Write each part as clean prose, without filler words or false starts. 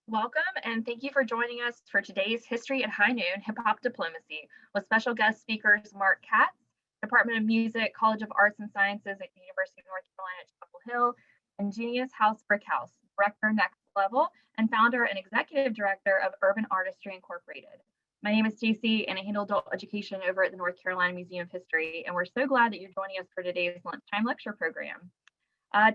Welcome, and thank you for joining us for today's History at High Noon Hip Hop Diplomacy with special guest speakers Mark Katz, Department of Music, College of Arts and Sciences at the University of North Carolina at Chapel Hill, and Junious Brickhouse, Director Next Level, and founder and executive director of Urban Artistry Incorporated. My name is Stacey, and I handle adult education over at the North Carolina Museum of History, and we're so glad that you're joining us for today's lunchtime lecture program.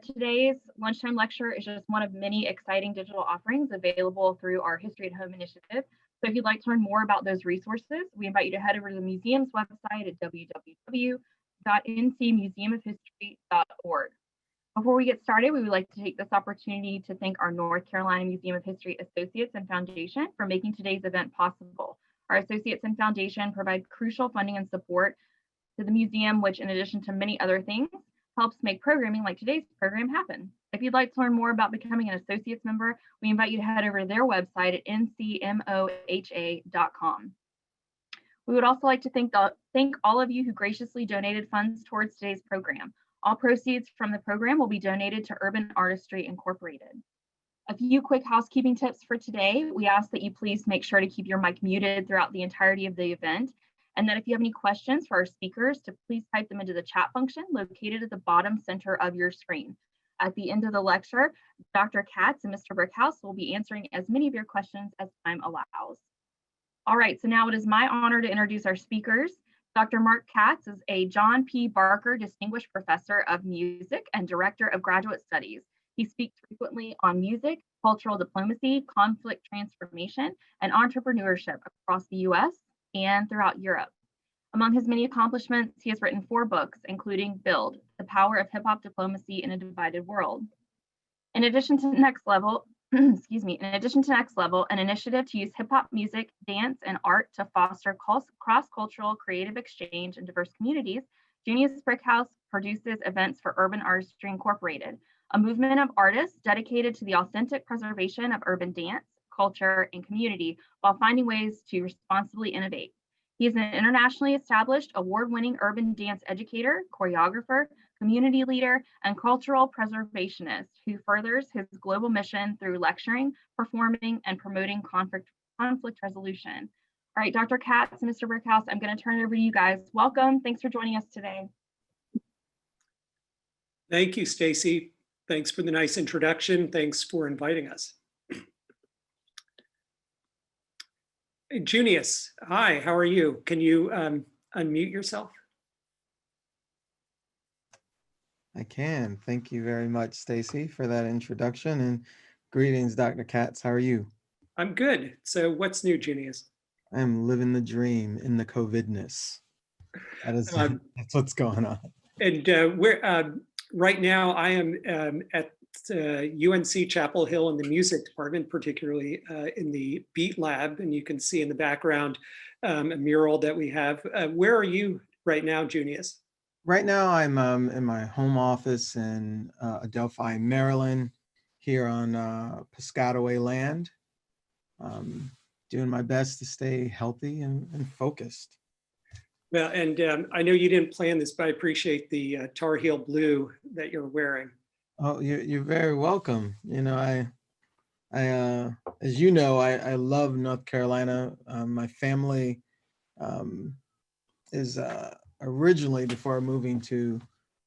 Today's lunchtime lecture is just one of many exciting digital offerings available through our History at Home initiative. So if you'd like to learn more about those resources, we invite you to head over to the museum's website at www.ncmuseumofhistory.org. Before we get started, we would like to take this opportunity to thank our North Carolina Museum of History Associates and Foundation for making today's event possible. Our associates and foundation provide crucial funding and support to the museum, which in addition to many other things, helps make programming like today's program happen. If you'd like to learn more about becoming an associates member, we invite you to head over to their website at ncmoha.com. We would also like to thank all of you who graciously donated funds towards today's program. All proceeds from the program will be donated to Urban Artistry Incorporated. A few quick housekeeping tips for today. We ask that you please make sure to keep your mic muted throughout the entirety of the event, and that if you have any questions for our speakers, to please type them into the chat function located at the bottom center of your screen. At the end of the lecture, Dr. Katz and Mr. Brickhouse will be answering as many of your questions as time allows. All right, so now it is my honor to introduce our speakers. Dr. Mark Katz is a John P. Barker Distinguished Professor of Music and Director of Graduate Studies. He speaks frequently on music, cultural diplomacy, conflict transformation, and entrepreneurship across the U.S. and throughout Europe. Among his many accomplishments, he has written 4 books, including Build, The Power of Hip Hop Diplomacy in a Divided World. In addition to Next Level, an initiative to use hip hop music, dance, and art to foster cross-cultural creative exchange in diverse communities, Junious Brickhouse produces events for Urban Artistry Incorporated, a movement of artists dedicated to the authentic preservation of urban dance, culture, and community while finding ways to responsibly innovate. He is an internationally established award-winning urban dance educator, choreographer, community leader, and cultural preservationist who furthers his global mission through lecturing, performing, and promoting conflict resolution. All right, Dr. Katz and Mr. Brickhouse, I'm going to turn it over to you guys. Welcome. Thanks for joining us today. Thank you, Stacey. Thanks for the nice introduction. Thanks for inviting us. Junious, hi, how are you? Can you unmute yourself? I can. Thank you very much, Stacey, for that introduction, and greetings, Dr. Katz. How are you? I'm good. So what's new, Junious? I'm living the dream in the COVIDness. That's what's going on. And right now I am at UNC Chapel Hill in the music department, particularly in the Beat Lab, and you can see in the background a mural that we have. Where are you right now, Junious? Right now I'm in my home office in Adelphi, Maryland, here on Piscataway land, doing my best to stay healthy and focused. Well, and I know you didn't plan this, but I appreciate the Tar Heel blue that you're wearing. Oh, you're very welcome. You know, I as you know, I love North Carolina. My family is originally, before moving to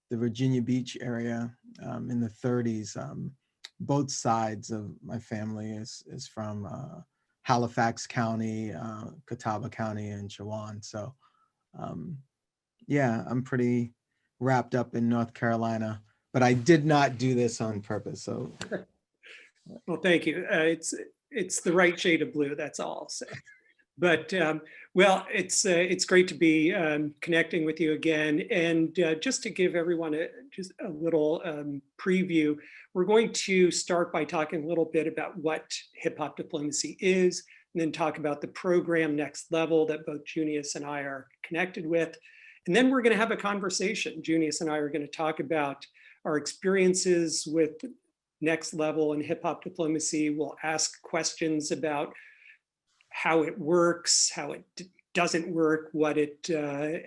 the Virginia Beach area in the 30s, both sides of my family is from Halifax County, Catawba County, and Chowan. So yeah, I'm pretty wrapped up in North Carolina. But I did not do this on purpose. So, well, thank you. It's the right shade of blue. That's all. So. But well, it's great to be connecting with you again. And just to give everyone just a little preview, we're going to start by talking a little bit about what hip hop diplomacy is, and then talk about the program Next Level that both Junious and I are connected with. And then we're going to have a conversation. Junious and I are going to talk about our experiences with Next Level and hip hop diplomacy. We'll ask questions about how it works, how it doesn't work,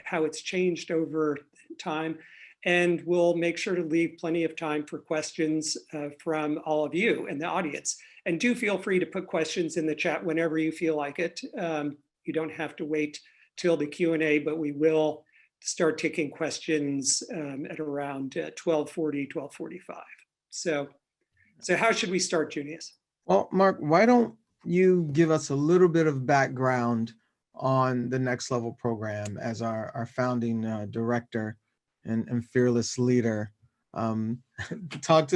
how it's changed over time. And we'll make sure to leave plenty of time for questions from all of you in the audience. And do feel free to put questions in the chat whenever you feel like it. You don't have to wait till the Q&A, but we will start taking questions at around 12:40, 12:45. So how should we start, Junious? Well, Mark, why don't you give us a little bit of background on the Next Level program as our founding director and fearless leader. Talk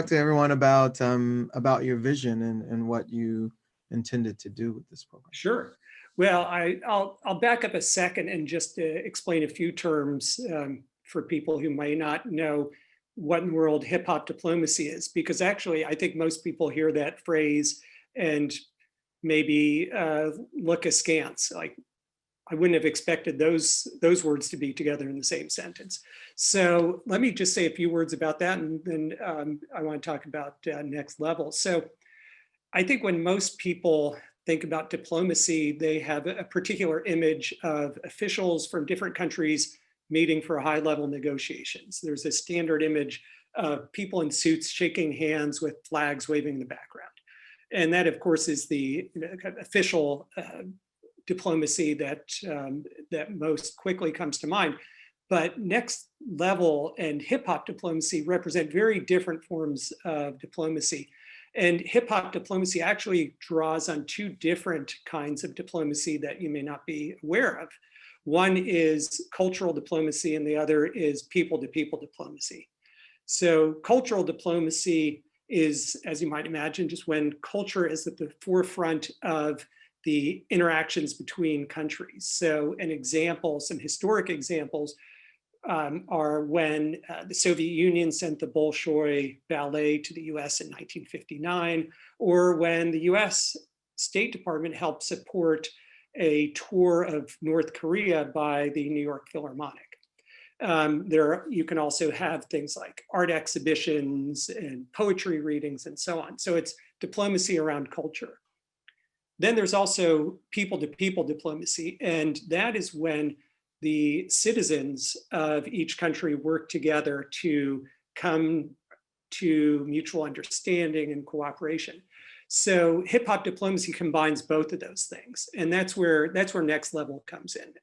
to everyone about your vision and what you intended to do with this program. Sure. Well, I'll back up a second and just explain a few terms for people who may not know what in the world hip hop diplomacy is, because actually I think most people hear that phrase and maybe look askance. Like, I wouldn't have expected those words to be together in the same sentence. So let me just say a few words about that, and then I want to talk about Next Level. So I think when most people think about diplomacy, they have a particular image of officials from different countries meeting for high-level negotiations. There's a standard image of people in suits shaking hands with flags waving in the background. And that, of course, is the kind of official diplomacy that most quickly comes to mind. But Next Level and hip hop diplomacy represent very different forms of diplomacy. And hip hop diplomacy actually draws on two different kinds of diplomacy that you may not be aware of. One is cultural diplomacy and the other is people-to-people diplomacy. So cultural diplomacy is, as you might imagine, just when culture is at the forefront of the interactions between countries. So an example, some historic examples are when the Soviet Union sent the Bolshoi Ballet to the US in 1959, or when the US State Department helped support a tour of North Korea by the New York Philharmonic. You can also have things like art exhibitions and poetry readings and so on. So it's diplomacy around culture. Then there's also people-to-people diplomacy, and that is when the citizens of each country work together to come to mutual understanding and cooperation. So hip hop diplomacy combines both of those things, and that's where Next Level comes in.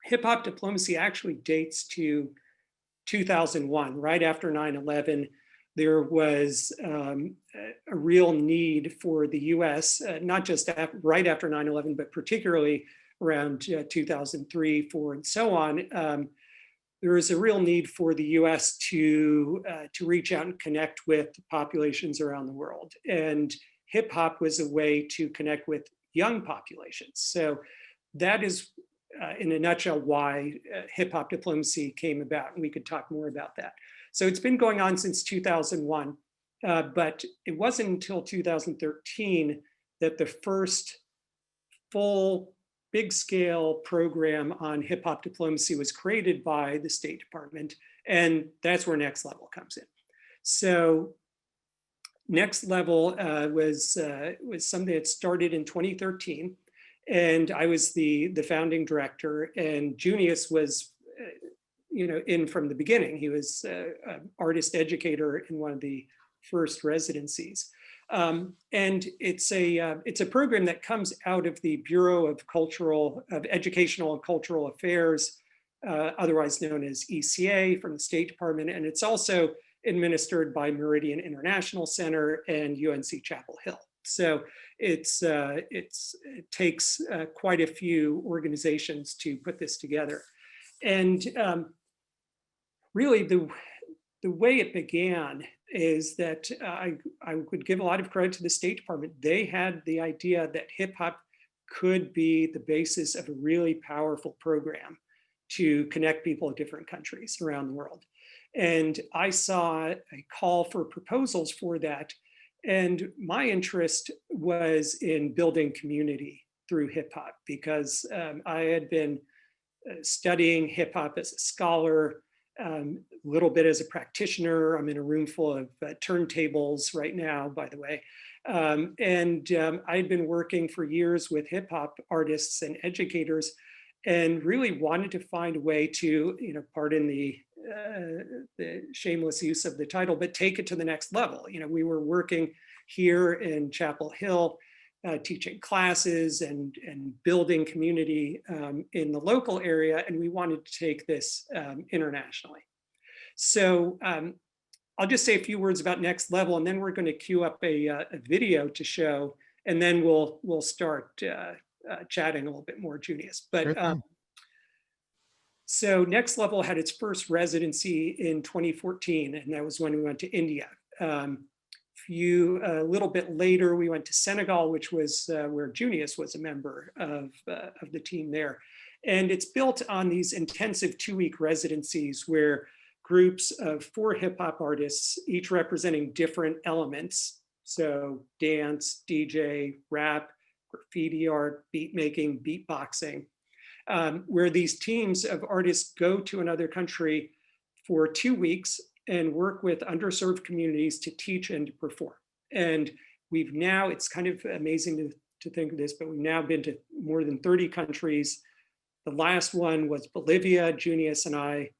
Hip hop diplomacy actually dates to 2001, right after 9/11. There was a real need for the US, not just right after 9/11, but particularly around 2003, 4, and so on. There was a real need for the US to reach out and connect with populations around the world. And hip hop was a way to connect with young populations. So that is, in a nutshell, why hip hop diplomacy came about. And we could talk more about that. So it's been going on since 2001, but it wasn't until 2013 that the first full big-scale program on hip hop diplomacy was created by the State Department, and that's where Next Level comes in. So Next Level was something that started in 2013, and I was the founding director, and Junious was in from the beginning. He was an artist educator in one of the first residencies. And it's a program that comes out of the Bureau of Educational and Cultural Affairs, otherwise known as ECA, from the State Department. And it's also administered by Meridian International Center and UNC Chapel Hill. So it takes quite a few organizations to put this together. And really the way it began is that I would give a lot of credit to the State Department. They had the idea that hip hop could be the basis of a really powerful program to connect people of different countries around the world. And I saw a call for proposals for that. And my interest was in building community through hip hop, because I had been studying hip hop as a scholar, a little bit as a practitioner. I'm in a room full of turntables right now, by the way. I'd been working for years with hip hop artists and educators, and really wanted to find a way to, pardon the shameless use of the title, but take it to the next level. We were working here in Chapel Hill, teaching classes and building community in the local area, and we wanted to take this internationally. So I'll just say a few words about Next Level, and then we're going to queue up a video to show, and then we'll start chatting a little bit more, Junious. But so Next Level had its first residency in 2014, and that was when we went to India. A little bit later, we went to Senegal, which was where Junious was a member of the team there. And it's built on these intensive 2-week residencies where groups of 4 hip hop artists, each representing different elements. So dance, DJ, rap, graffiti art, beat making, beatboxing, where these teams of artists go to another country for 2 weeks and work with underserved communities to teach and to perform. And we've now, it's kind of amazing to think of this, but we've now been to more than 30 countries. The last one was Bolivia. Junious and I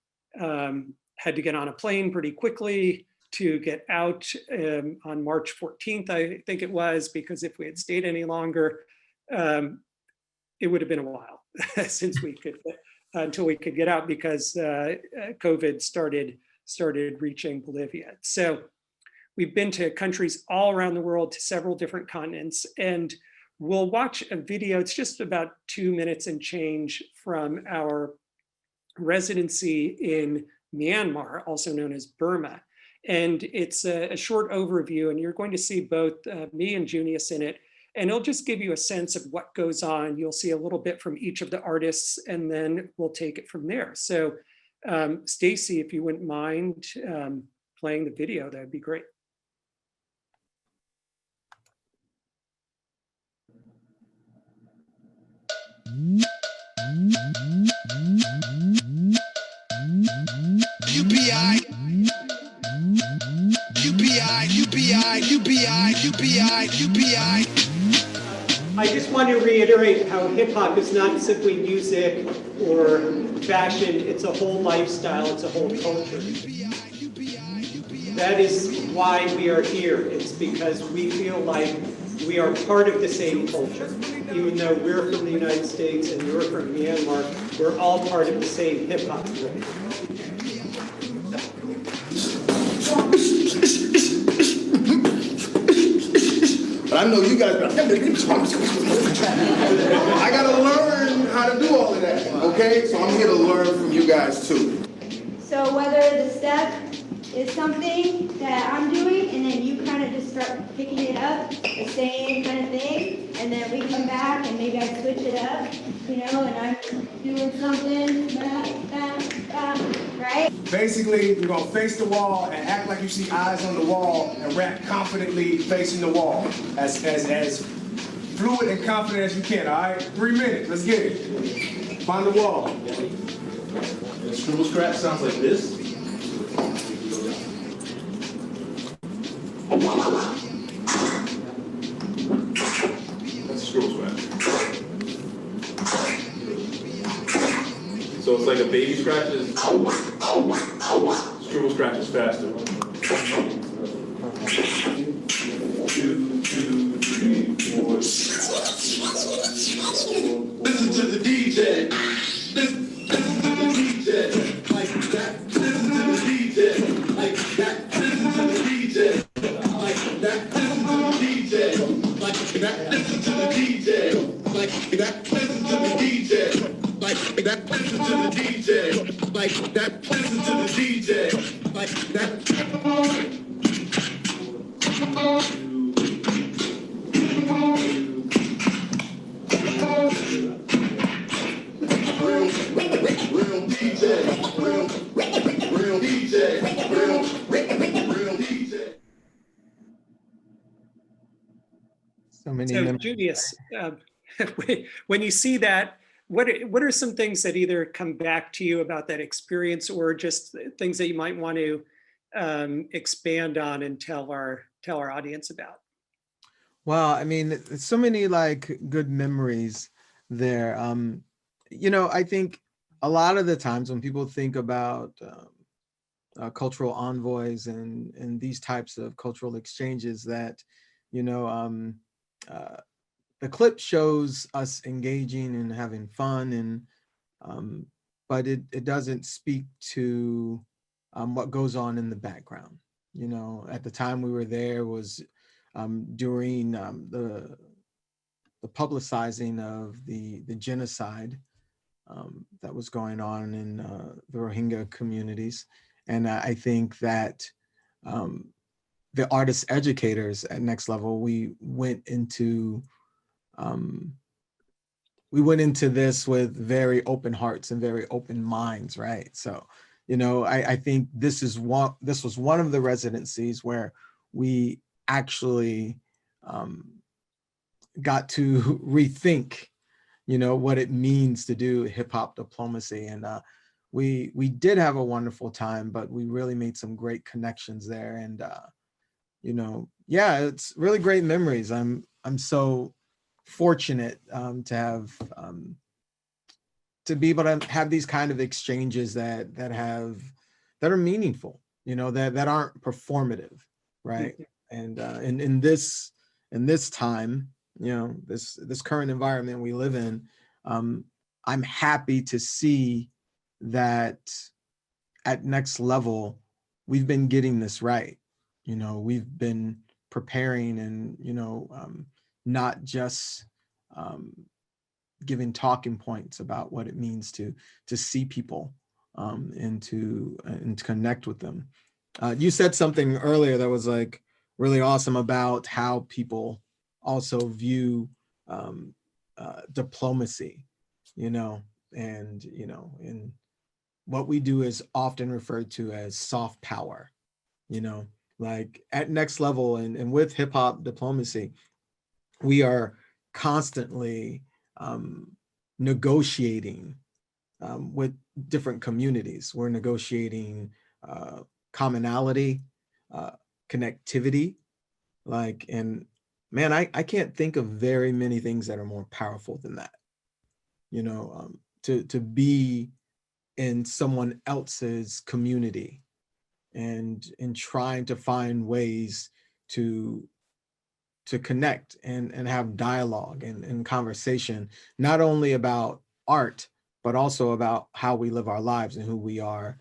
had to get on a plane pretty quickly to get out on March 14th, I think it was, because if we had stayed any longer, it would have been a while since we could, until we could get out, because COVID started reaching Bolivia. So we've been to countries all around the world, to several different continents, and we'll watch a video. It's just about 2 minutes and change from our residency in Myanmar, also known as Burma. And it's a short overview, and you're going to see both me and Junious in it. And it'll just give you a sense of what goes on. You'll see a little bit from each of the artists, and then we'll take it from there. So Stacy, if you wouldn't mind playing the video, that'd be great. UBI, UBI, UBI, UBI, UBI, UBI. I just want to reiterate how hip hop is not simply music or fashion, it's a whole lifestyle, it's a whole culture. That is why we are here. It's because we feel like we are part of the same culture. Even though we're from the United States and you're from Myanmar, we're all part of the same hip hop. But I know you guys, I gotta learn how to do all of that, okay? So I'm here to learn from you guys too. So whether the step is something that I'm doing and then you kind of just start picking it up, the same kind of thing, and then we come back and maybe I switch it up, you know, and I'm doing something, right? Basically, you're gonna face the wall and act like you see eyes on the wall and rap confidently facing the wall. As fluid and confident as you can, all right? 3 minutes, let's get it. Find the wall. The scribble scratch sounds like this. That's a scribble scratch. So it's like a baby scratches. Scribble scratches faster. 2, 2, 3, 4. Listen to the DJ. Listen to the DJ. Like that. Listen to the DJ. Like that. Listen to the DJ. Like that. Listen to the DJ. Like that. Listen to the DJ. Like that. Listen to the DJ. Like that. Listen to the DJ. Like that. Listen to the DJ. Like that. So Junious, when you see that, what are some things that either come back to you about that experience, or just things that you might want to expand on and tell our audience about? Well, I mean, so many like good memories there. You know, I think a lot of the times when people think about cultural envoys and these types of cultural exchanges, that you know, the clip shows us engaging and having fun, and but it doesn't speak to what goes on in the background. You know, at the time we were there was during the publicizing of the genocide that was going on in the Rohingya communities. And I think that the artist educators at Next Level, we went into this with very open hearts and very open minds, right? So, you know, I think this was one of the residencies where we actually got to rethink, you know, what it means to do hip hop diplomacy. And we did have a wonderful time, but we really made some great connections there. And you know, yeah, it's really great memories. I'm so fortunate to have to be able to have these kind of exchanges that are meaningful, you know, that aren't performative, right? And in this time, you know, this current environment we live in, I'm happy to see that at Next Level we've been getting this right. You know, we've been preparing and, you know, not just giving talking points about what it means to see people and to connect with them. You said something earlier that was like really awesome about how people also view diplomacy, you know, and, you know, and what we do is often referred to as soft power, you know, like at Next Level and with hip hop diplomacy, we are constantly negotiating with different communities. We're negotiating commonality, connectivity, like, and man, I can't think of very many things that are more powerful than that. You know, to be in someone else's community and in trying to find ways to connect and have dialogue and conversation, not only about art, but also about how we live our lives and who we are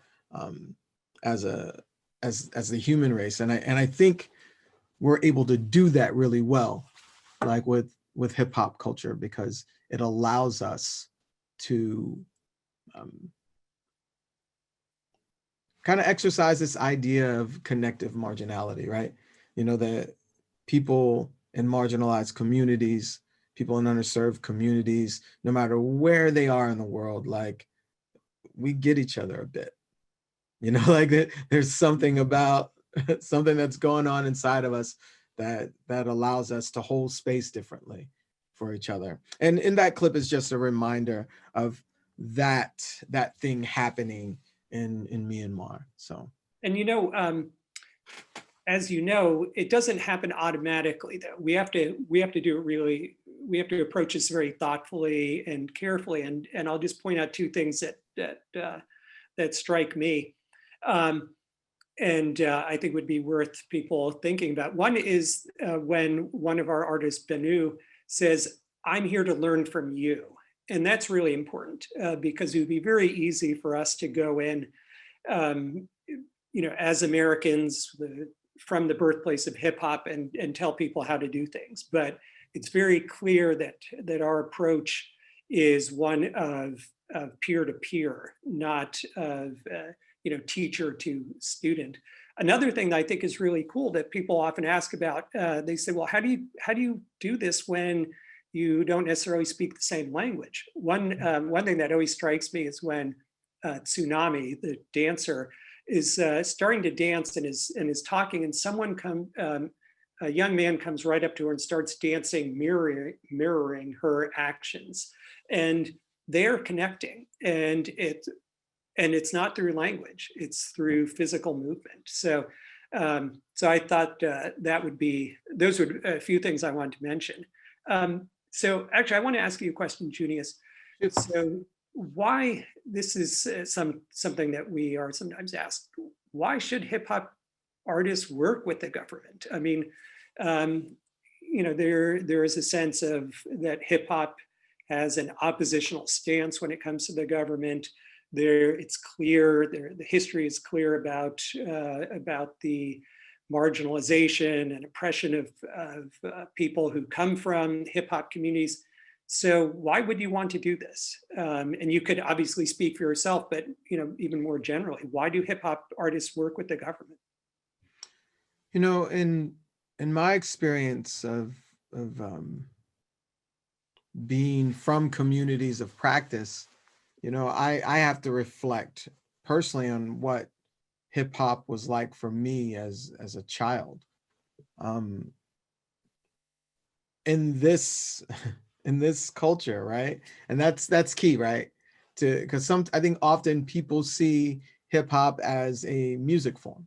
as the human race. And I think we're able to do that really well, like with hip hop culture, because it allows us to kind of exercise this idea of connective marginality, right? You know, that people in marginalized communities, people in underserved communities, no matter where they are in the world, like, we get each other a bit, you know, like there's something about something that's going on inside of us that allows us to hold space differently for each other. And in that clip is just a reminder of that thing happening in Myanmar. So, And you know, as you know, it doesn't happen automatically though. We have to do it really, we have to approach this very thoughtfully and carefully. And I'll just point out two things that strike me. And I think would be worth people thinking about. One is when one of our artists, Benu, says, "I'm here to learn from you." And that's really important because it would be very easy for us to go in, you know, as Americans from the birthplace of hip hop and tell people how to do things. But it's very clear that our approach is one of peer-to-peer, not of you know, teacher to student. Another thing that I think is really cool that people often ask about, they say, well, how do you do this when you don't necessarily speak the same language? One thing that always strikes me is when Tsunami, the dancer, is starting to dance and is talking, and a young man comes right up to her and starts dancing, mirroring her actions, and they're connecting, and it's not through language; it's through physical movement. So, so I thought those were a few things I wanted to mention. So actually, I want to ask you a question, Junious. So why, this is something that we are sometimes asked, why should hip hop artists work with the government? I mean, there is a sense of that hip hop has an oppositional stance when it comes to the government. It's clear, the history is clear about the marginalization and oppression of people who come from hip hop communities. So why would you want to do this? And you could obviously speak for yourself, but even more generally, why do hip hop artists work with the government? In my experience of being from communities of practice, I have to reflect personally on what hip hop was like for me as a child. In this in this culture, right? And that's key, right? Because I think often people see hip hop as a music form,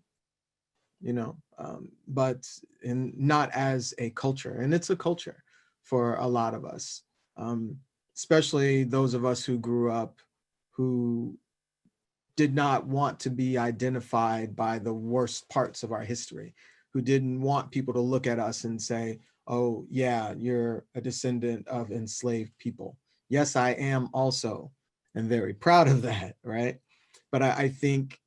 but not as a culture. And it's a culture for a lot of us, especially those of us who grew up who did not want to be identified by the worst parts of our history, who didn't want people to look at us and say, oh yeah, you're a descendant of enslaved people. Yes, I am also, and very proud of that, right? But I think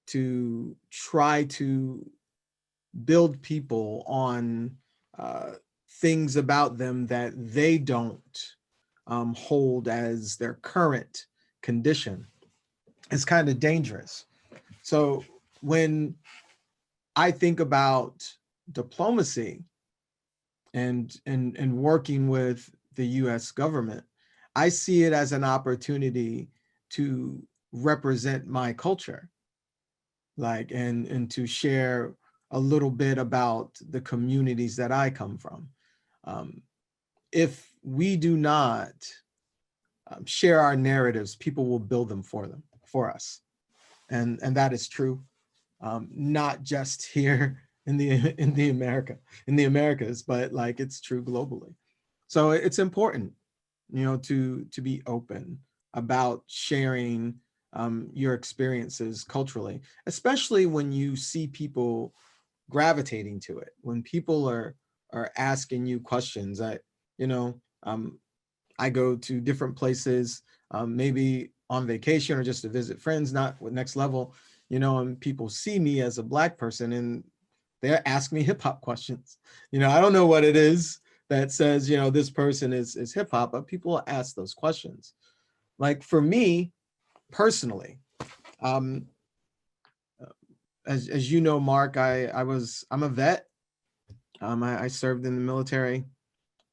to try to build people on things about them that they don't hold as their current condition is kind of dangerous. So when I think about diplomacy and working with the US government, I see it as an opportunity to represent my culture, and to share a little bit about the communities that I come from. If we do not share our narratives, people will build them for us. And that is true, not just here in the Americas, but it's true globally. So it's important, to be open about sharing your experiences culturally, especially when you see people gravitating to it, when people are asking you questions. I go to different places, maybe on vacation or just to visit friends, not with Next Level, and people see me as a Black person and they ask me hip hop questions. I don't know what it is that says, this person is hip hop, but people ask those questions. Like for me personally, as you know, Mark, I'm a vet. I served in the military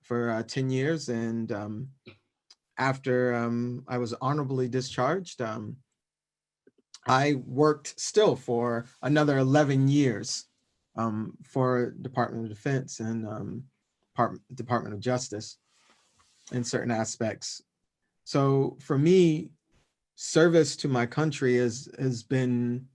for 10 years. And after I was honorably discharged, I worked still for another 11 years for Department of Defense and Department of Justice in certain aspects. So for me, service to my country has been,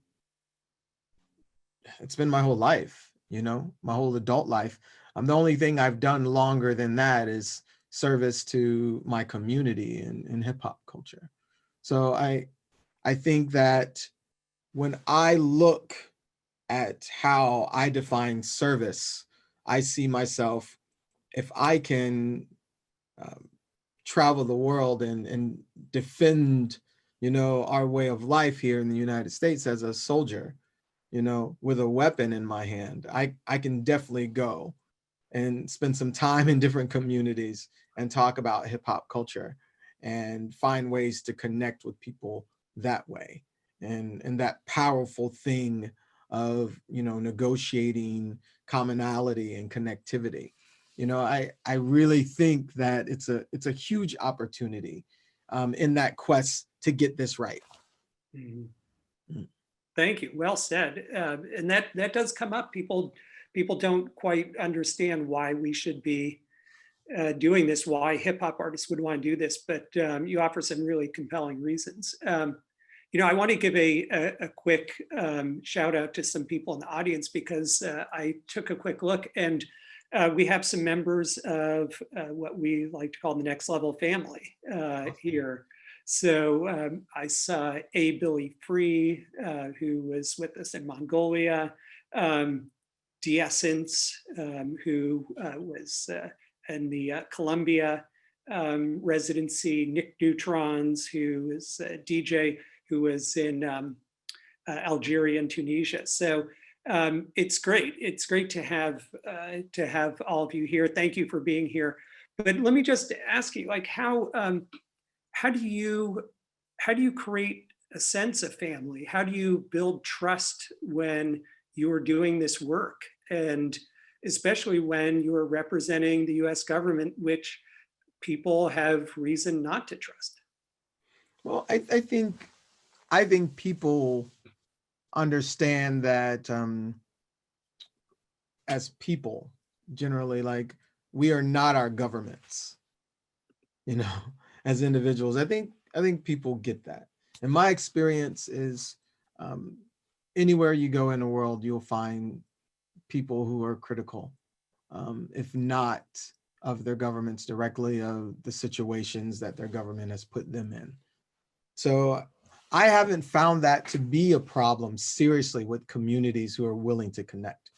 it's been my whole life, my whole adult life. The only thing I've done longer than that is service to my community in hip hop culture. So I think that when I look at how I define service, I see myself, if I can travel the world and defend, our way of life here in the United States as a soldier, with a weapon in my hand, I can definitely go and spend some time in different communities and talk about hip hop culture and find ways to connect with people that way. And that powerful thing of, negotiating commonality and connectivity. I really think that it's a huge opportunity in that quest to get this right. Mm-hmm. Thank you. Well said. And that does come up. People don't quite understand why we should be doing this, why hip hop artists would want to do this, but you offer some really compelling reasons. I want to give a quick shout out to some people in the audience because I took a quick look and we have some members of what we like to call the Next Level family here. So I saw A. Billy Free, who was with us in Mongolia. de-essence, who was in the Columbia residency, Nick Neutrons, who is a DJ who was in Algeria and Tunisia. So it's great. It's great to have all of you here. Thank you for being here. But let me just ask you, like, how do you create a sense of family? How do you build trust when you're doing this work, and especially when you're representing the U.S. government, which people have reason not to trust? Well, I think people understand that as people, generally, like, we are not our governments, as individuals. I think people get that. And my experience is anywhere you go in the world, you'll find people who are critical, if not of their governments directly, of the situations that their government has put them in. So I haven't found that to be a problem seriously with communities who are willing to connect.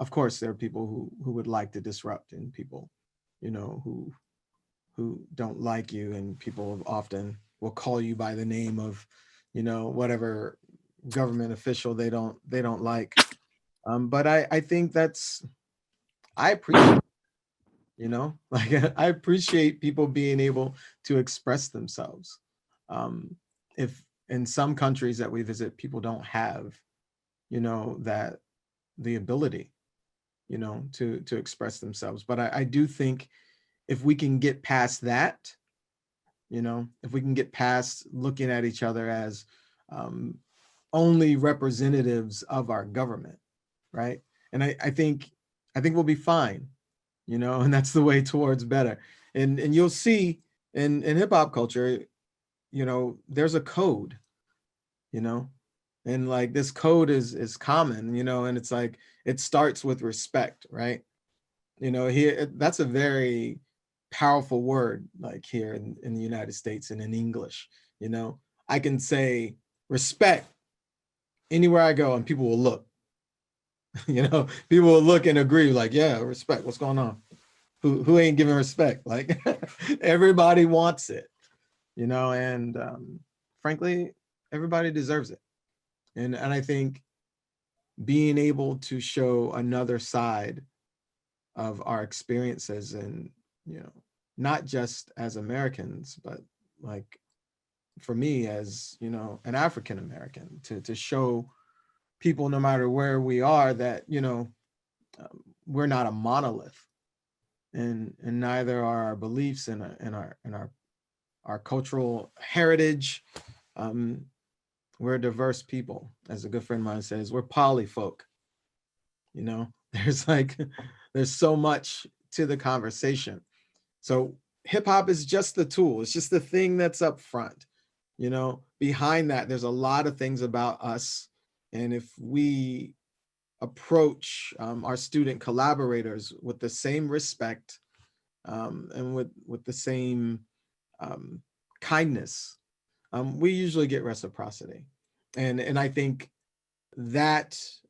Of course, there are people who would like to disrupt, and people, who don't like you, and people often will call you by the name of, whatever government official they don't like. But I think I appreciate, like, I appreciate people being able to express themselves. If in some countries that we visit, people don't have, that the ability, to express themselves. But I do think if we can get past that, if we can get past looking at each other as only representatives of our government, right? And I think we'll be fine, and that's the way towards better. And you'll see in hip hop culture, there's a code, and like this code is common, and it's like, it starts with respect, right? Here, that's a very powerful word, like here in the United States and in English. I can say respect anywhere I go, and people will look. People will look and agree, like, yeah, respect. What's going on? Who ain't giving respect? Like, everybody wants it, and frankly, everybody deserves it. And I think being able to show another side of our experiences, and not just as Americans, but like for me as an African American, to show people, no matter where we are, that we're not a monolith, and neither are our beliefs and our cultural heritage. We're a diverse people. As a good friend of mine says, we're polyfolk. There's so much to the conversation. So hip hop is just the tool. It's just the thing that's up front. Behind that, there's a lot of things about us. And if we approach our student collaborators with the same respect, and with the same kindness, we usually get reciprocity. And I think that's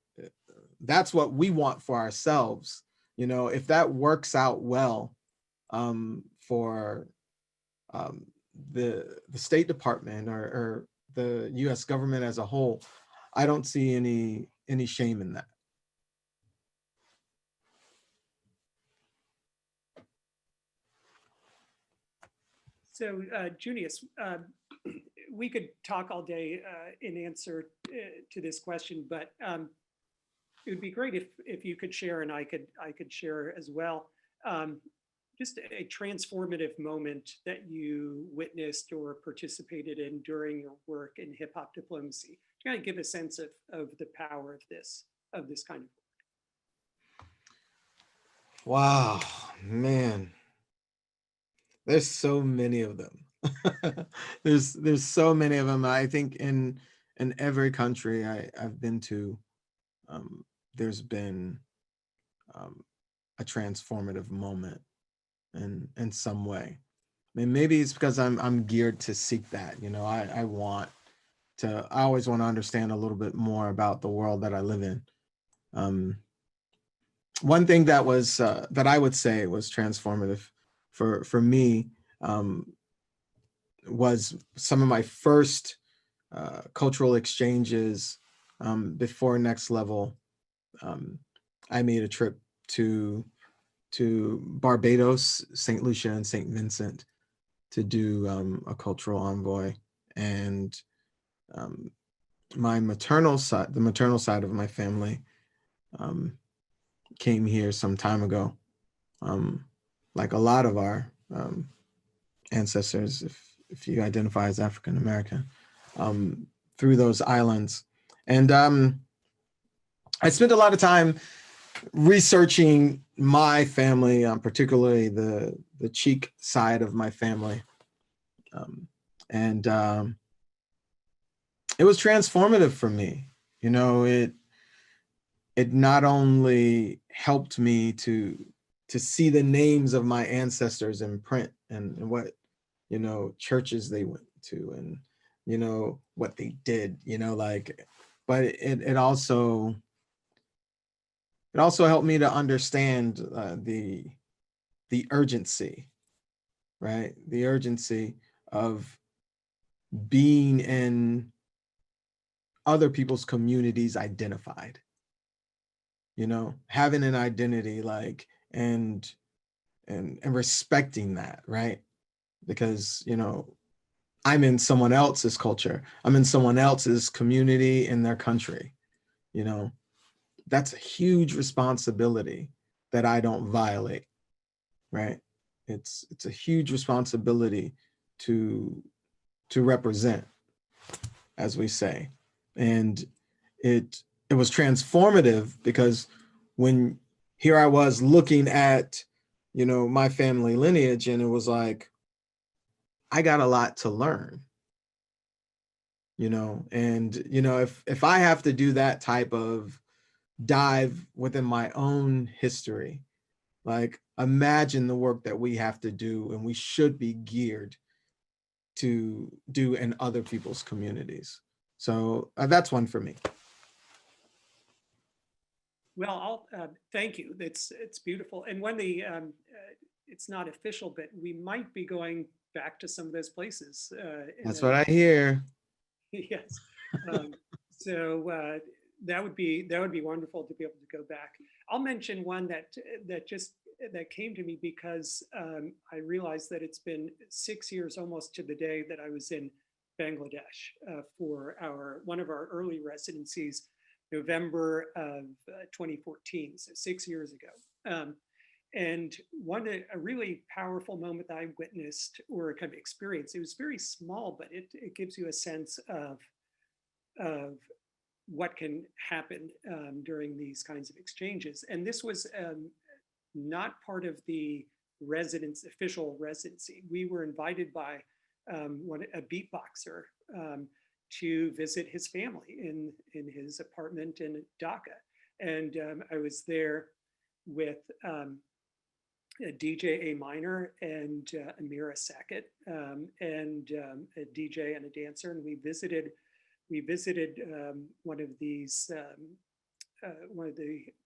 what we want for ourselves. If that works out well for the State Department or the U.S. government as a whole, I don't see any shame in that. So, Junious, we could talk all day in answer to this question, but it would be great if you could share, and I could share as well, just a transformative moment that you witnessed or participated in during your work in hip hop diplomacy. To kind of give a sense of the power of this kind of work. Wow, man. There's so many of them. There's so many of them. I think in every country I've been to, there's been a transformative moment in some way. I mean, maybe it's because I'm geared to seek that. I always want to understand a little bit more about the world that I live in. One thing that was that I would say was transformative for me was some of my first cultural exchanges before Next Level. I made a trip to Barbados, St. Lucia, and St. Vincent to do a cultural envoy. And my maternal side, the maternal side of my family, came here some time ago. Like a lot of our ancestors, if you identify as African American, through those islands. And I spent a lot of time researching my family, particularly the Cheek side of my family. And it was transformative for me. You know, it not only helped me to see the names of my ancestors in print and what, you know, churches they went to and, you know, what they did, you know, like, but it also helped me to understand the urgency, right? The urgency of being in other people's communities identified, you know, having an identity, like, and respecting that, right? Because, you know, I'm in someone else's culture, I'm in someone else's community in their country, you know, that's a huge responsibility that I don't violate, right? It's a huge responsibility to represent, as we say. And it was transformative because when here I was looking at, you know, my family lineage, and it was like, I got a lot to learn, you know, and, you know, if I have to do that type of dive within my own history, like, imagine the work that we have to do and we should be geared to do in other people's communities. So that's one for me. Well, I'll thank you. It's beautiful. And when it's not official, but we might be going back to some of those places. That's what I hear. Yes. So that would be wonderful to be able to go back. I'll mention one that came to me because I realized that it's been 6 years almost to the day that I was in Bangladesh for one of our early residencies, November of 2014, so 6 years ago. And a really powerful moment that I witnessed or kind of experienced, it was very small, but it gives you a sense of what can happen during these kinds of exchanges. And this was not part of the official residency. We were invited by a beatboxer to visit his family in his apartment in Dhaka. And I was there with a DJ A Minor and Amira Sackett, and a DJ and a dancer, and we visited one of the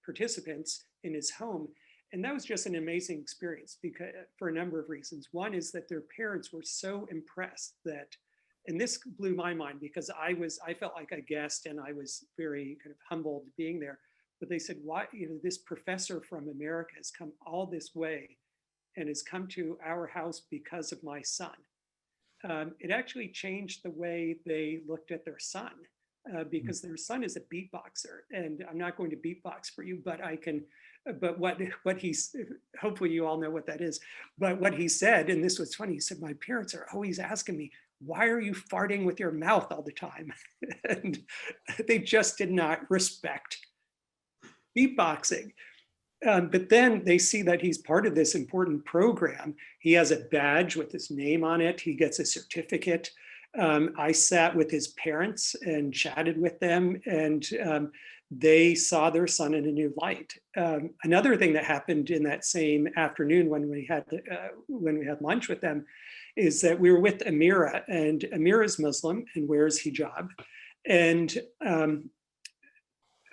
participants in his home. And that was just an amazing experience because for a number of reasons. One is that their parents were so impressed that, and this blew my mind because I felt like a guest and I was very kind of humbled being there. But they said, why, you know, this professor from America has come all this way and has come to our house because of my son. It actually changed the way they looked at their son because their son is a beatboxer, and I'm not going to beatbox for you, but I can. But what he's, hopefully you all know what that is. But what he said, and this was funny, he said, my parents are always asking me, why are you farting with your mouth all the time? And they just did not respect beatboxing. But then they see that he's part of this important program. He has a badge with his name on it. He gets a certificate. I sat with his parents and chatted with them, and they saw their son in a new light. Another thing that happened in that same afternoon when we had lunch with them is that we were with Amira, and Amira is Muslim and wears hijab. And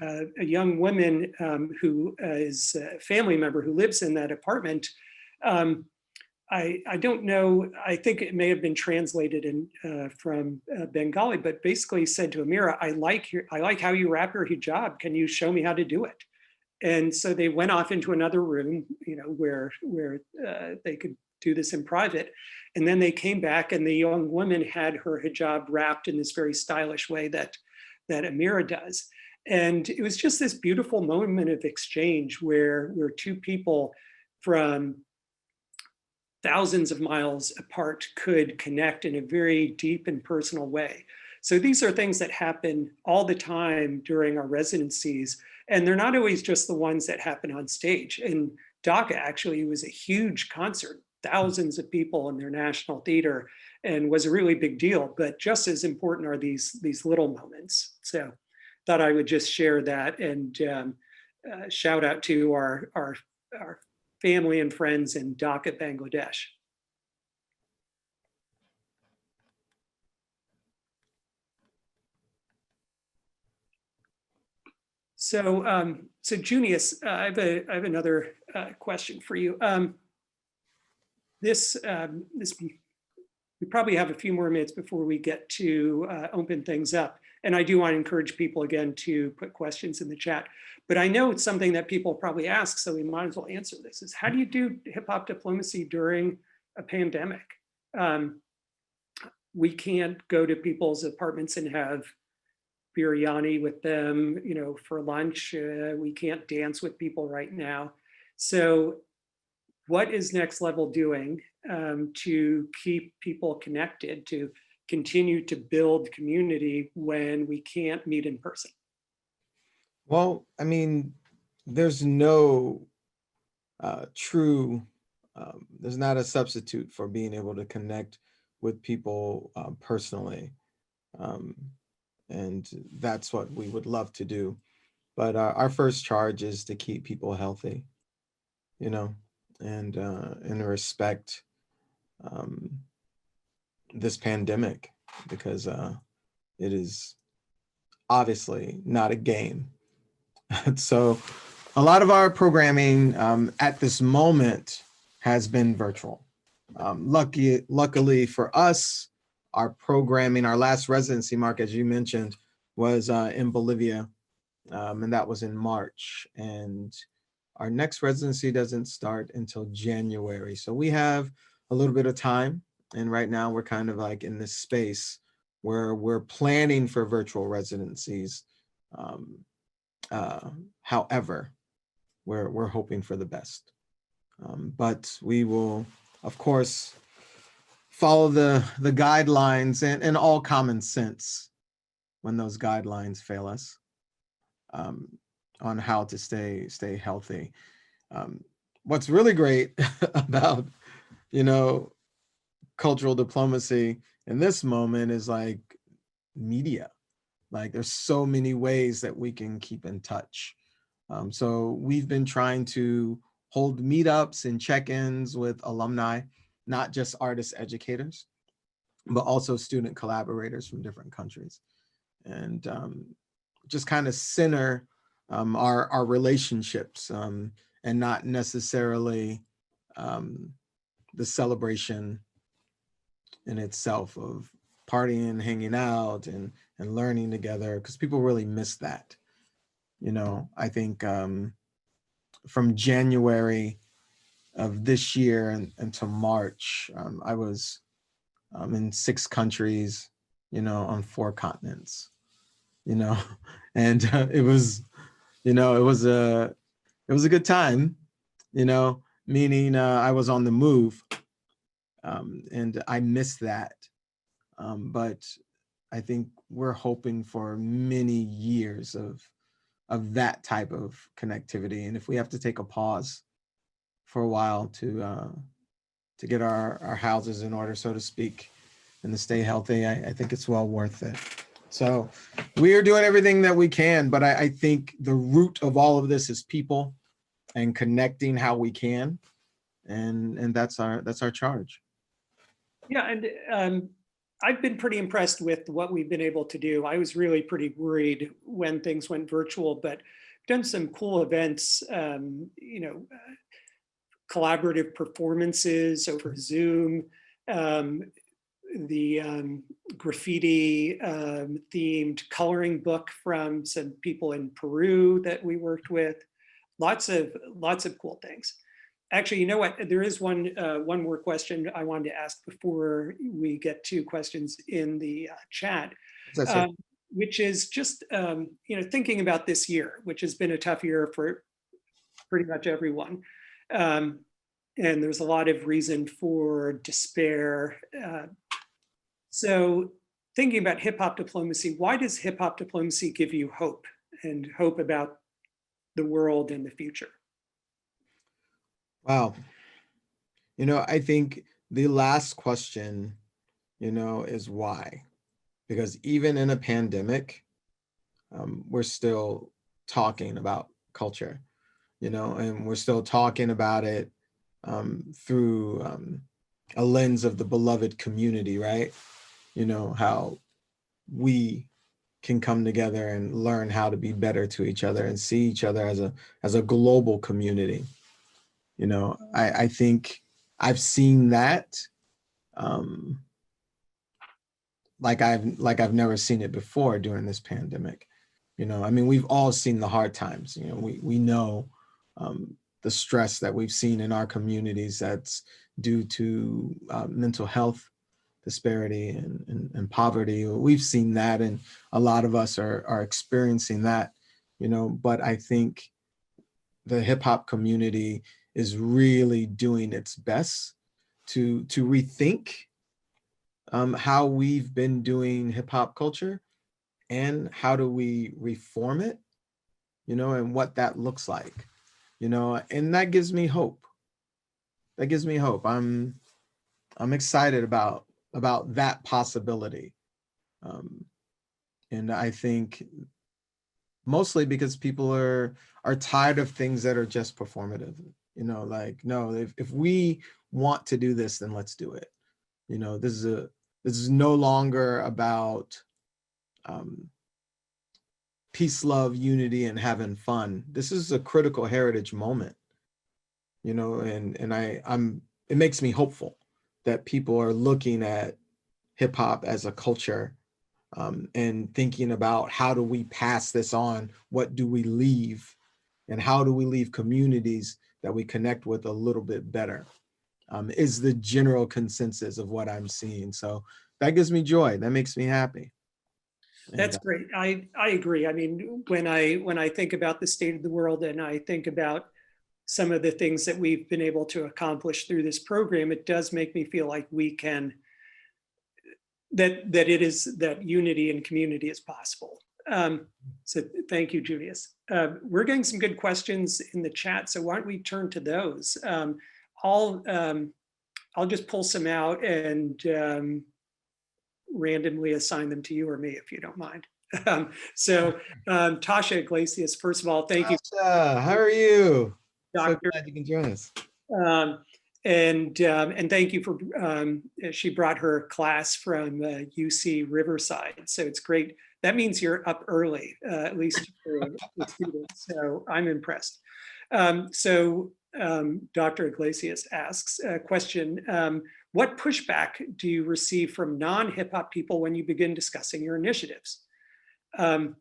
a young woman who is a family member who lives in that apartment. I don't know, I think it may have been translated from Bengali, but basically said to Amira, I like how you wrap your hijab. Can you show me how to do it? And so they went off into another room, where they could do this in private. And then they came back, and the young woman had her hijab wrapped in this very stylish way that Amira does. And it was just this beautiful moment of exchange where two people from thousands of miles apart could connect in a very deep and personal way. So these are things that happen all the time during our residencies, and they're not always just the ones that happen on stage. In Dhaka, actually, it was a huge concert, thousands of people in their national theater, and was a really big deal. But just as important are these little moments. So thought I would just share that, and shout out to our family and friends in Dhaka, Bangladesh. So, Junious, I have another question for you. We probably have a few more minutes before we get to open things up. And I do want to encourage people again to put questions in the chat. But I know it's something that people probably ask, so we might as well answer this, is how do you do hip hop diplomacy during a pandemic? We can't go to people's apartments and have biryani with them, for lunch. We can't dance with people right now. So what is Next Level doing to keep people connected, to continue to build community when we can't meet in person? Well, I mean, there's no there's not a substitute for being able to connect with people personally. And that's what we would love to do. But our first charge is to keep people healthy, and respect this pandemic, because it is obviously not a game. So a lot of our programming at this moment has been virtual. Luckily for us, our programming, our last residency, Mark, as you mentioned, was in Bolivia, and that was in March. And our next residency doesn't start until January. So we have a little bit of time. And right now we're kind of like in this space where we're planning for virtual residencies. However, we're hoping for the best. But we will, of course, follow the guidelines and all common sense when those guidelines fail us, on how to stay healthy. What's really great about, cultural diplomacy in this moment is like media. Like there's so many ways that we can keep in touch. So we've been trying to hold meetups and check-ins with alumni, not just artist educators, but also student collaborators from different countries. And just kind of center our relationships, and not necessarily the celebration in itself of partying, hanging out, and learning together, because people really miss that. I think from January of this year until March, I was in 6 countries, on 4 continents, and it was a good time, meaning I was on the move, and I missed that. But I think we're hoping for many years of that type of connectivity. And if we have to take a pause for a while to get our houses in order, so to speak, and to stay healthy, I think it's well worth it. So we are doing everything that we can, but I think the root of all of this is people and connecting how we can. And that's our charge. Yeah, and I've been pretty impressed with what we've been able to do. I was really pretty worried when things went virtual, but done some cool events, collaborative performances over Zoom, the graffiti themed coloring book from some people in Peru that we worked with. Lots of cool things. Actually, you know what? There is one more question I wanted to ask before we get to questions in the chat, which is just thinking about this year, which has been a tough year for pretty much everyone, and there's a lot of reason for despair. So, thinking about hip hop diplomacy, why does hip hop diplomacy give you hope and hope about the world and the future? Wow. I think the last question, is why? Because even in a pandemic, we're still talking about culture, and we're still talking about it through a lens of the beloved community, right? How we can come together and learn how to be better to each other and see each other as a global community. I think I've seen that like I've never seen it before during this pandemic. We've all seen the hard times. We know the stress that we've seen in our communities that's due to mental health disparity and poverty. We've seen that, and a lot of us are experiencing that. But I think the hip hop community is really doing its best to rethink how we've been doing hip hop culture and how do we reform it, and what that looks like, and that gives me hope. I'm excited about that possibility. And I think mostly because people are tired of things that are just performative, no, if we want to do this, then let's do it. This is no longer about peace, love, unity, and having fun. This is a critical heritage moment, and it makes me hopeful that people are looking at hip hop as a culture and thinking about how do we pass this on? What do we leave? And how do we leave communities that we connect with a little bit better? Is the general consensus of what I'm seeing. So that gives me joy. That makes me happy. That's great. I agree. I mean, when I think about the state of the world and I think about some of the things that we've been able to accomplish through this program, it does make me feel like we can, that unity and community is possible. So thank you, Junious. We're getting some good questions in the chat, so why don't we turn to those? I'll just pull some out and randomly assign them to you or me, if you don't mind. Tasha Iglesias, first of all, thank you. Tasha, how are you? Doctor. So glad you can join us. And thank you for, she brought her class from UC Riverside. So it's great. That means you're up early, at least for the students. So I'm impressed. Dr. Iglesias asks a question. What pushback do you receive from non-hip hop people when you begin discussing your initiatives? I'll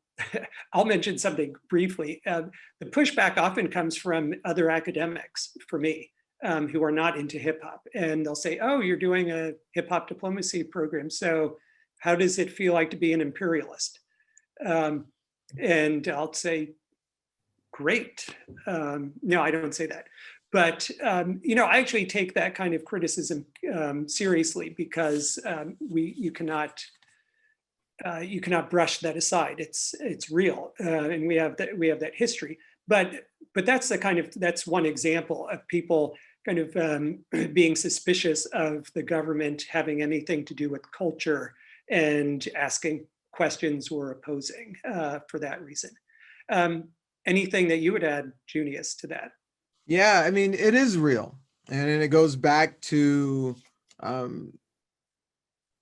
mention something briefly. The pushback often comes from other academics for me who are not into hip hop. And they'll say, oh, you're doing a hip hop diplomacy program. So how does it feel like to be an imperialist? And I'll say, great. No, I don't say that. But, I actually take that kind of criticism seriously because you cannot brush that aside. It's real, and we have that history. But that's one example of people kind of being suspicious of the government having anything to do with culture and asking questions or opposing for that reason. Anything that you would add, Junious, to that? Yeah, I mean, it is real. And it goes back to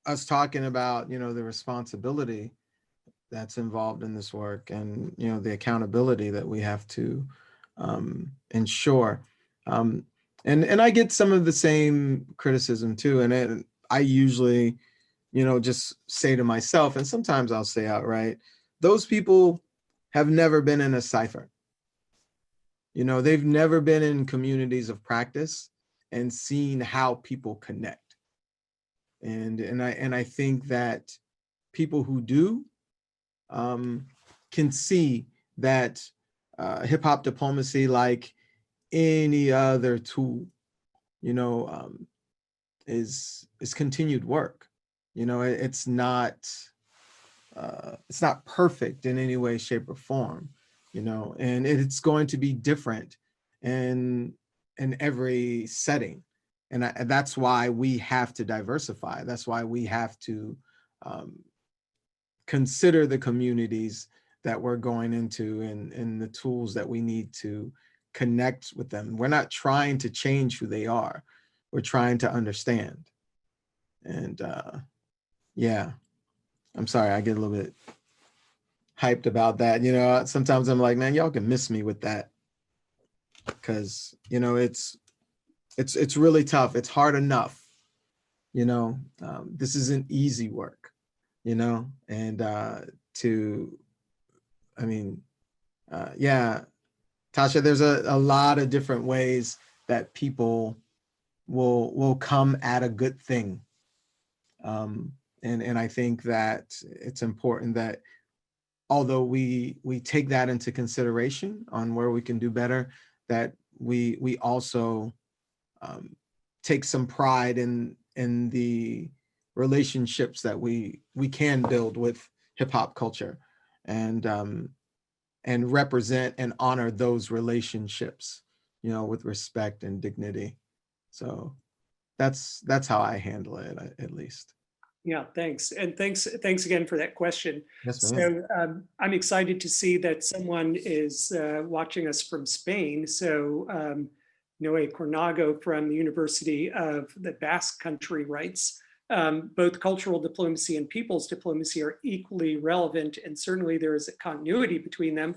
us talking about, you know, the responsibility that's involved in this work, and, you know, the accountability that we have to ensure. And I get some of the same criticism too. And I usually, you know, just say to myself, and sometimes I'll say outright, those people have never been in a cipher. You know, they've never been in communities of practice and seen how people connect. And I think that people who do can see that hip hop diplomacy, like any other tool, you know, is continued work. You know, it's not perfect in any way, shape, or form. You know, and it's going to be different in every setting, and that's why we have to diversify. That's why we have to consider the communities that we're going into, and the tools that we need to connect with them. We're not trying to change who they are. We're trying to understand. And yeah, I'm sorry, I get a little bit hyped about that. You know, sometimes I'm like, man, y'all can miss me with that, because, you know, it's really tough. It's hard enough. You know, this isn't easy work, you know, and yeah, Tasha, there's a lot of different ways that people will come at a good thing. And I think that it's important that, although we take that into consideration on where we can do better, that we also take some pride in the relationships that we can build with hip hop culture, and represent and honor those relationships, you know, with respect and dignity. So that's how I handle it, at least. Yeah, thanks. And thanks again for that question. Yes, ma'am. So I'm excited to see that someone is watching us from Spain. So Noé Cornago from the University of the Basque Country writes, both cultural diplomacy and people's diplomacy are equally relevant, and certainly there is a continuity between them.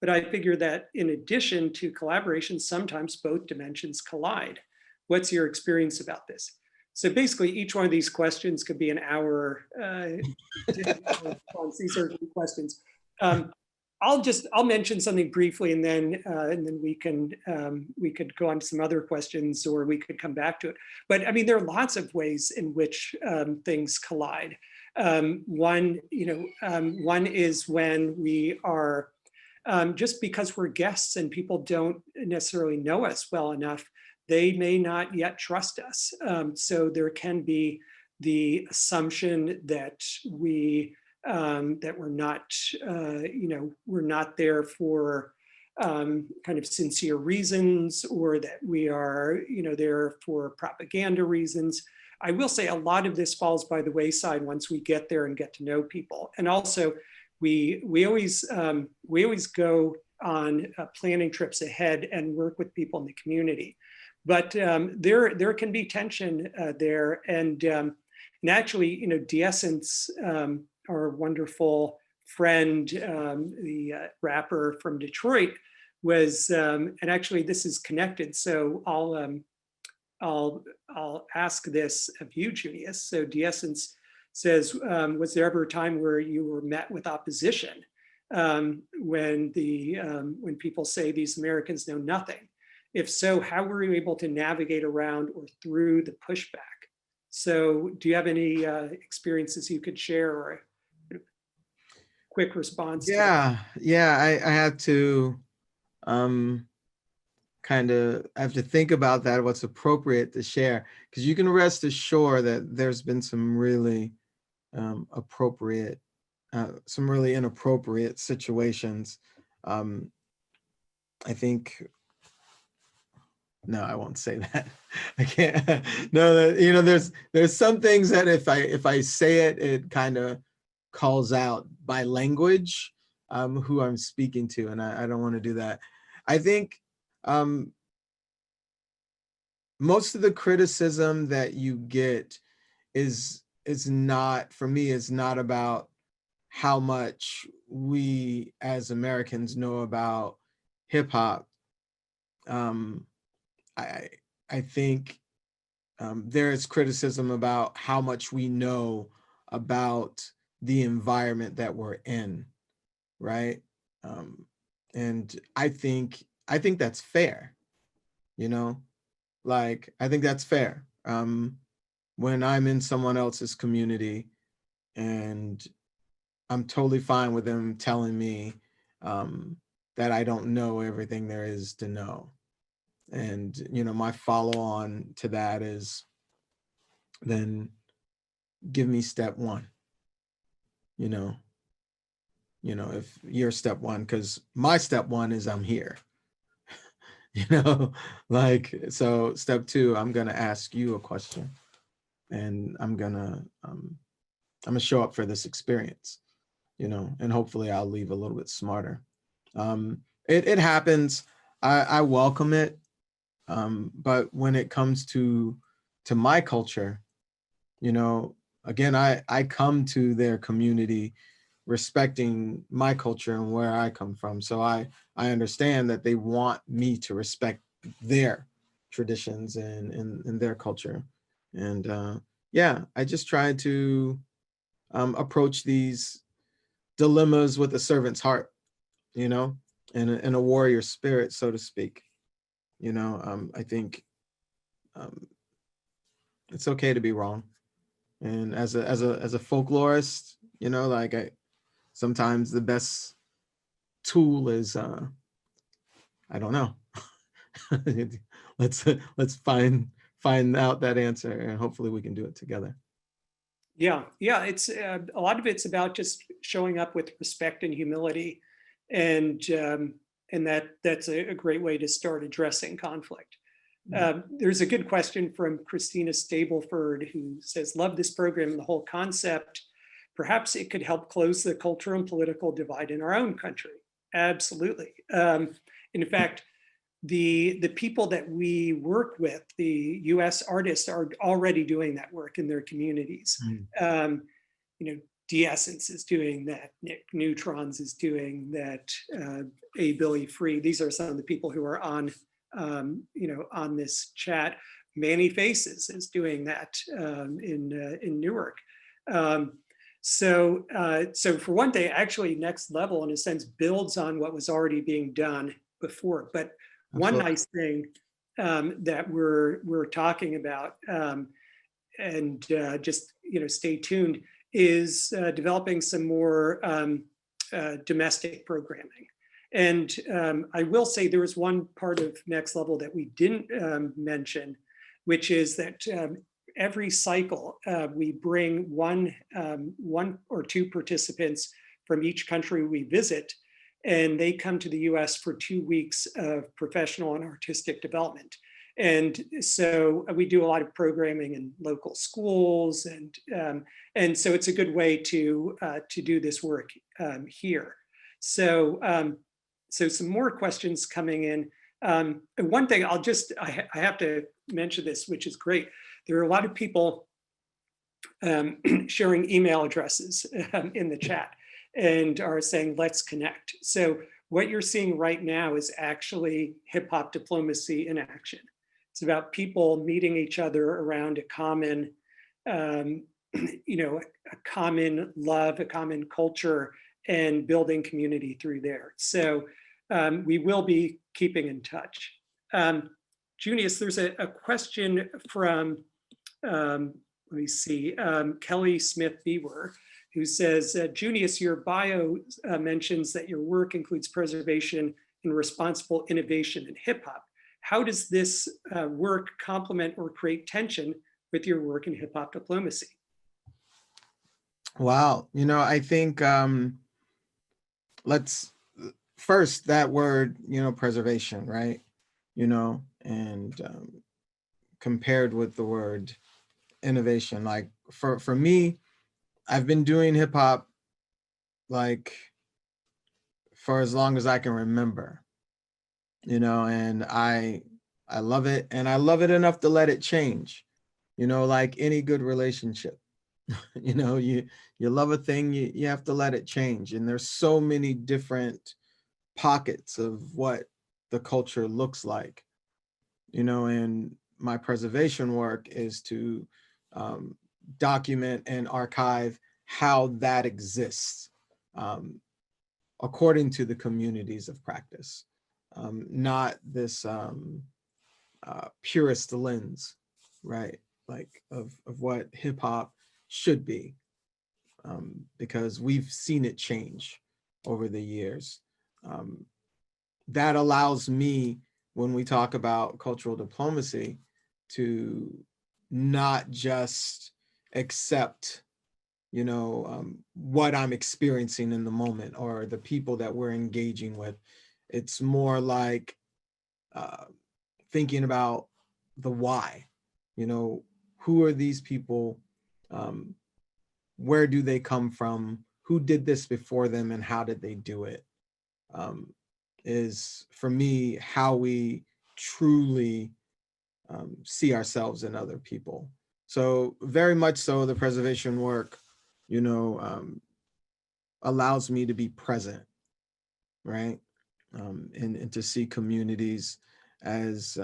But I figure that in addition to collaboration, sometimes both dimensions collide. What's your experience about this? So basically, each one of these questions could be an hour. These are good questions. I'll mention something briefly, and then we could go on to some other questions, or we could come back to it. But I mean, there are lots of ways in which things collide. One is when we are just because we're guests and people don't necessarily know us well enough, they may not yet trust us. So there can be the assumption that we're not, we're not there for kind of sincere reasons, or that we are, there for propaganda reasons. I will say a lot of this falls by the wayside once we get there and get to know people. And also, we always go on planning trips ahead and work with people in the community. But there can be tension there, and actually, D'Essence, our wonderful friend, the rapper from Detroit, was, and actually this is connected. So I'll ask this of you, Junious. So D'Essence says, was there ever a time where you were met with opposition when people say these Americans know nothing? If so, how were you able to navigate around or through the pushback? So do you have any experiences you could share, or a quick response? Yeah, I have to I have to think about that, what's appropriate to share, because you can rest assured that there's been some really inappropriate situations. I think, no, I won't say that. I can't. No, there's some things that if I say it, it kind of calls out by language who I'm speaking to, and I don't want to do that. I think most of the criticism that you get is it's not, for me, it's not about how much we as Americans know about hip hop. I I think there is criticism about how much we know about the environment that we're in, right? Um, and I think that's fair, you know, like I think that's fair. When I'm in someone else's community and I'm totally fine with them telling me that I don't know everything there is to know. And, you know, my follow on to that is then give me step one, you know, if you're step one, because my step one is I'm here, you know, like, so step two, I'm going to ask you a question and I'm going to show up for this experience, you know, and hopefully I'll leave a little bit smarter. It happens. I welcome it. But when it comes to my culture, you know, again, I come to their community respecting my culture and where I come from. So I understand that they want me to respect their traditions and their culture. And yeah, I just try to approach these dilemmas with a servant's heart, you know, and a warrior spirit, so to speak. You know, I think it's okay to be wrong. And as a folklorist, you know, like sometimes the best tool is I don't know. let's find out that answer, and hopefully we can do it together. Yeah, yeah. It's a lot of it's about just showing up with respect and humility, and that's a great way to start addressing conflict. There's a good question from Christina Stableford, who says, "Love this program and the whole concept. Perhaps it could help close the cultural and political divide in our own country." Absolutely. In fact, the people that we work with, the US artists, are already doing that work in their communities. You know, De-Essence is doing that, Nick Neutrons is doing that, A. Billy Free. These are some of the people who are on, you know, on this chat. Manny Faces is doing that in Newark. So for one day, actually, Next Level, in a sense, builds on what was already being done before. But one nice thing that we're talking about, and just, you know, stay tuned, is developing some more domestic programming. And I will say there was one part of Next Level that we didn't mention, which is that every cycle we bring one or two participants from each country we visit, and they come to the US for 2 weeks of professional and artistic development. And so we do a lot of programming in local schools, and so it's a good way to do this work here. So some more questions coming in. And one thing I have to mention this, which is great. There are a lot of people sharing email addresses in the chat and are saying, let's connect. So what you're seeing right now is actually hip hop diplomacy in action. It's about people meeting each other around a common, you know, a common love, a common culture, and building community through there. So we will be keeping in touch. Junious, there's a question from, let me see, Kelly Smith-Beaver, who says, Junious, your bio mentions that your work includes preservation and responsible innovation in hip hop. How does this work complement or create tension with your work in hip hop diplomacy? Wow. You know, I think let's first, that word, you know, preservation, right? You know, and compared with the word innovation, like for me, I've been doing hip hop like for as long as I can remember, you know, and I love it, and I love it enough to let it change, you know, like any good relationship. You know, you love a thing, you have to let it change. And there's so many different pockets of what the culture looks like, you know, and my preservation work is to um, document and archive how that exists um, according to the communities of practice, not this purist lens, right? Like of what hip hop should be, because we've seen it change over the years. Um, that allows me, when we talk about cultural diplomacy, to not just accept, you know, what I'm experiencing in the moment or the people that we're engaging with. It's more like uh, thinking about the why, you know, who are these people? Um, where do they come from? Who did this before them and how did they do it? Is for me how we truly see ourselves in other people. So very much so the preservation work, you know, allows me to be present, right? And to see communities as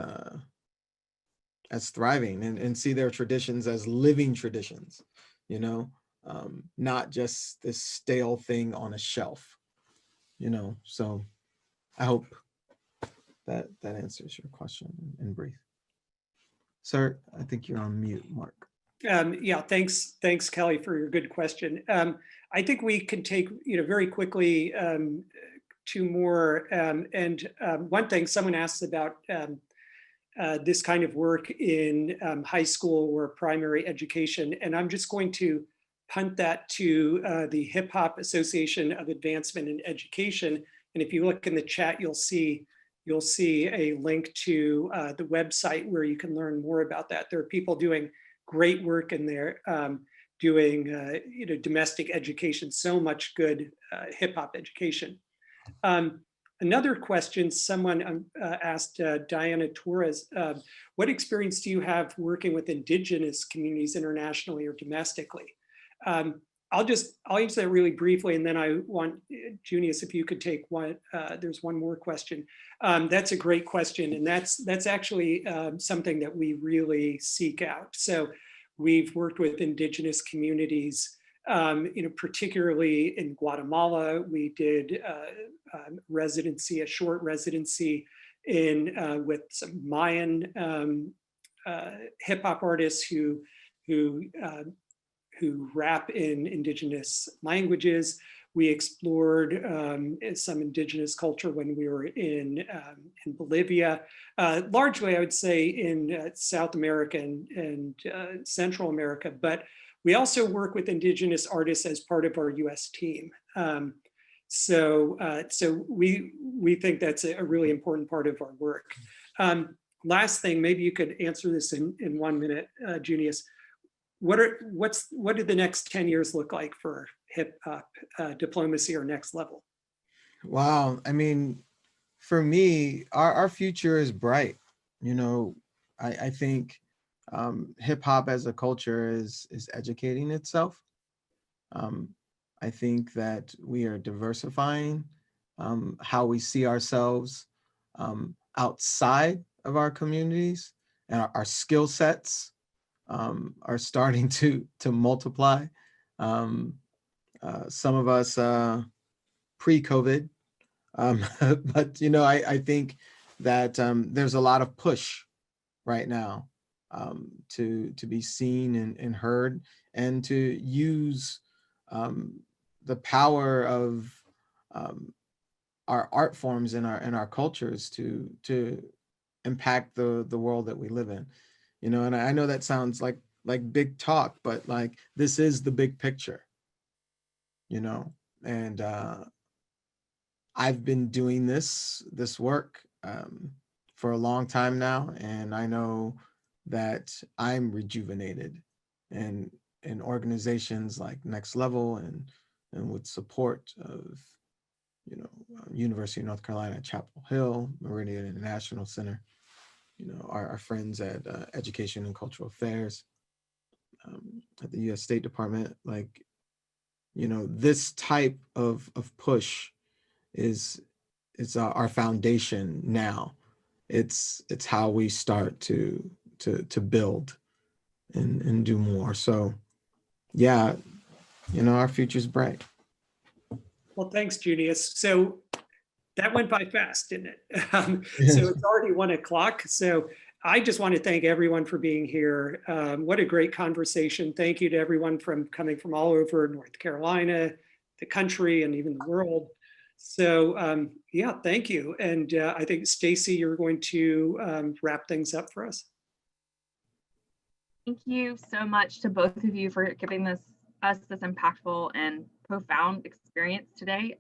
thriving and see their traditions as living traditions, you know, not just this stale thing on a shelf, you know. So I hope that answers your question in brief. Sir, I think you're on mute, Mark. Yeah, thanks, Kelly, for your good question. I think we can take, very quickly two more. One thing someone asked about this kind of work in high school or primary education, and I'm just going to punt that to the Hip Hop Association of Advancement in Education. And if you look in the chat, you'll see a link to the website where you can learn more about that. There are people doing great work in there, doing domestic education, so much good hip hop education. Another question someone asked Diana Torres, what experience do you have working with Indigenous communities internationally or domestically? I'll answer that really briefly, and then I want Junious, if you could take one. There's one more question. That's a great question, and that's actually something that we really seek out. So we've worked with Indigenous communities, particularly in Guatemala. We did a short residency in with some Mayan hip hop artists who rap in Indigenous languages. We explored some Indigenous culture when we were in Bolivia. Largely, I would say in South America and Central America, but we also work with Indigenous artists as part of our US team. So we think that's a really important part of our work. Last thing, maybe you could answer this in 1 minute, Junious. What do the next 10 years look like for hip hop diplomacy or next level? Wow. I mean, for me, our future is bright. You know, I think hip hop as a culture is educating itself. I think that we are diversifying how we see ourselves outside of our communities, and our skill sets are starting to multiply. Some of us pre-COVID, but I think that there's a lot of push right now to be seen and heard, and to use the power of our art forms and our cultures to impact the world that we live in. And I know that sounds like big talk, but like this is the big picture, and I've been doing this work for a long time now, and I know that I'm rejuvenated, and organizations like Next Level and with support of University of North Carolina at Chapel Hill, Meridian International Center, our friends at Education and Cultural Affairs, at the U.S. State Department, like, you know, this type of push is our foundation now. It's how we start to build and do more. So yeah, you know, our future's bright. Well, thanks, Junious. So that went by fast, didn't it? So it's already 1 o'clock. So I just want to thank everyone for being here. What a great conversation. Thank you to everyone coming from all over North Carolina, the country, and even the world. So yeah, thank you. And I think, Stacy, you're going to wrap things up for us. Thank you so much to both of you for giving us this impactful and profound experience today.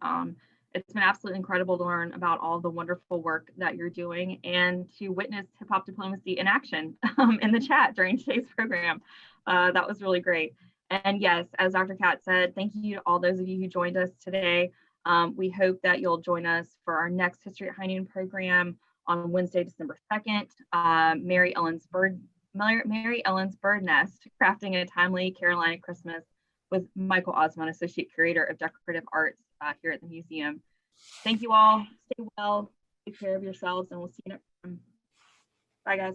It's been absolutely incredible to learn about all the wonderful work that you're doing and to witness hip hop diplomacy in action in the chat during today's program. That was really great. And yes, as Dr. Katz said, thank you to all those of you who joined us today. We hope that you'll join us for our next History at High Noon program on Wednesday, December 2nd. Mary Ellen's Bird Nest, Crafting a Timely Carolina Christmas, with Michael Osmond, Associate Curator of Decorative Arts here at the museum. Thank you all. Stay well, take care of yourselves, and we'll see you next time. Bye, guys.